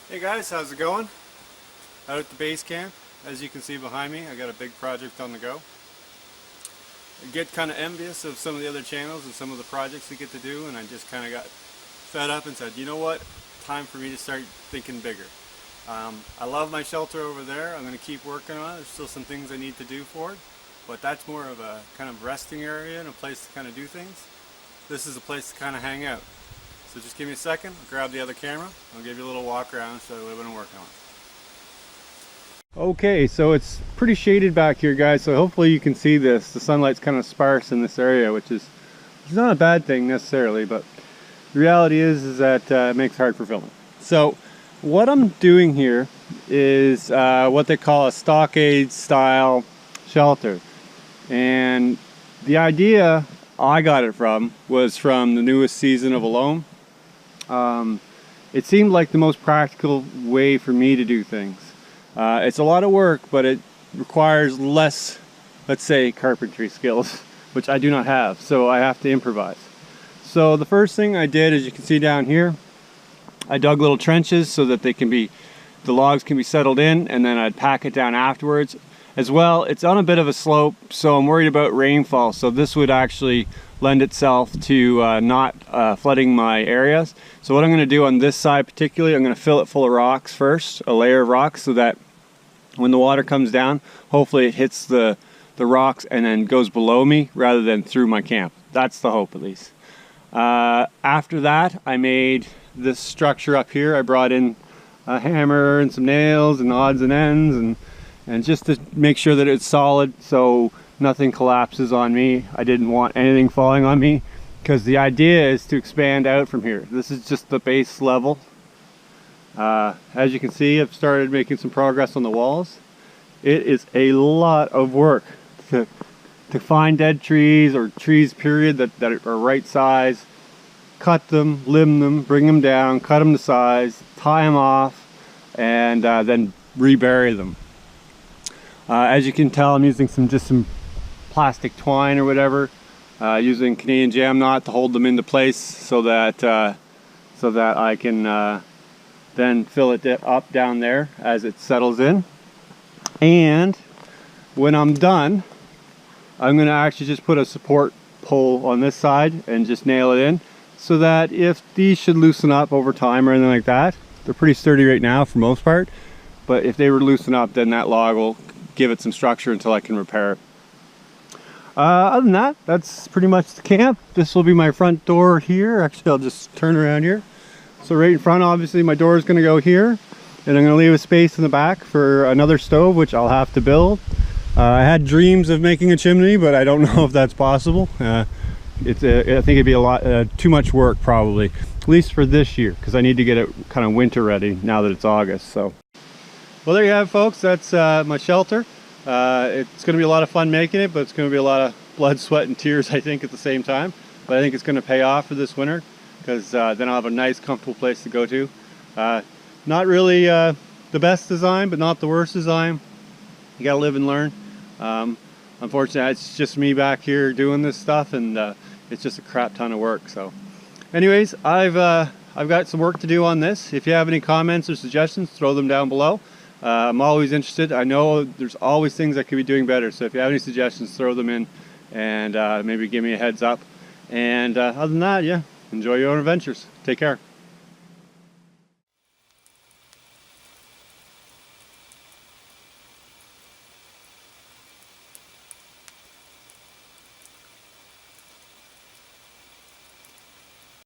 Hey guys, how's it going? Out at the base camp. As you can see behind me, I got a big project on the go. I get kind of envious of some of the other channels and some of the projects we get to do, and I just kind of got fed up and said, you know what, time for me to start thinking bigger. I love my shelter over there. I'm going to keep working on it. There's still some things I need to do for it, but that's more of a kind of resting area and a place to kind of do things. This is a place to kind of hang out. So just give me a second, I'll grab the other camera, I'll give you a little walk around and show you what I've been working on. Okay, so it's pretty shaded back here, guys, so hopefully you can see this. The sunlight's kind of sparse in this area, which is not a bad thing necessarily, but the reality is that it makes it hard for filming. So what I'm doing here is what they call a stockade style shelter, and the idea I got it from was from the newest season of Alone. It seemed like the most practical way for me to do things. It's a lot of work, but it requires less, let's say, carpentry skills, which I do not have, so I have to improvise. So the first thing I did, as you can see down here, I dug little trenches so that the logs can be settled in, and then I'd pack it down afterwards. As well, it's on a bit of a slope, so I'm worried about rainfall, so this would actually lend itself to not flooding my areas. So what I'm going to do on this side particularly, I'm going to fill it full of rocks first, a layer of rocks, so that when the water comes down, hopefully it hits the rocks and then goes below me rather than through my camp. That's the hope, at least. After that, I made this structure up here. I brought in a hammer and some nails and odds and ends, and just to make sure that it's solid so nothing collapses on me. I didn't want anything falling on me, because the idea is to expand out from here. This is just the base level. As you can see, I've started making some progress on the walls. It is a lot of work to find dead trees, or trees period, that are right size, cut them, limb them, bring them down, cut them to size, tie them off, and then rebury them. As you can tell, I'm using some plastic twine or whatever, using Canadian jam knot to hold them into place, so that I can then fill it up down there as it settles in. And when I'm done, I'm going to actually just put a support pole on this side and just nail it in, so that if these should loosen up over time or anything like that, they're pretty sturdy right now for most part, but if they were to loosen up, then that log will give it some structure until I can repair it. Other than that, that's pretty much the camp. This will be my front door here. Actually, I'll just turn around here. So right in front, obviously, my door is going to go here, and I'm going to leave a space in the back for another stove, which I'll have to build. I had dreams of making a chimney, but I don't know if that's possible. I think it'd be a lot too much work, probably, at least for this year, because I need to get it kind of winter ready now that it's August. So, well, there you have it, folks. That's my shelter. It's going to be a lot of fun making it, but it's going to be a lot of blood, sweat, and tears, I think, at the same time. But I think it's going to pay off for this winter, because then I'll have a nice, comfortable place to go to. Not really the best design, but not the worst design. You gotta live and learn. Unfortunately, it's just me back here doing this stuff, and it's just a crap ton of work. So anyways, I've got some work to do on this. If you have any comments or suggestions, throw them down below. I'm always interested. I know there's always things I could be doing better, so if you have any suggestions, throw them in, and maybe give me a heads up. And other than that, yeah, enjoy your own adventures. Take care.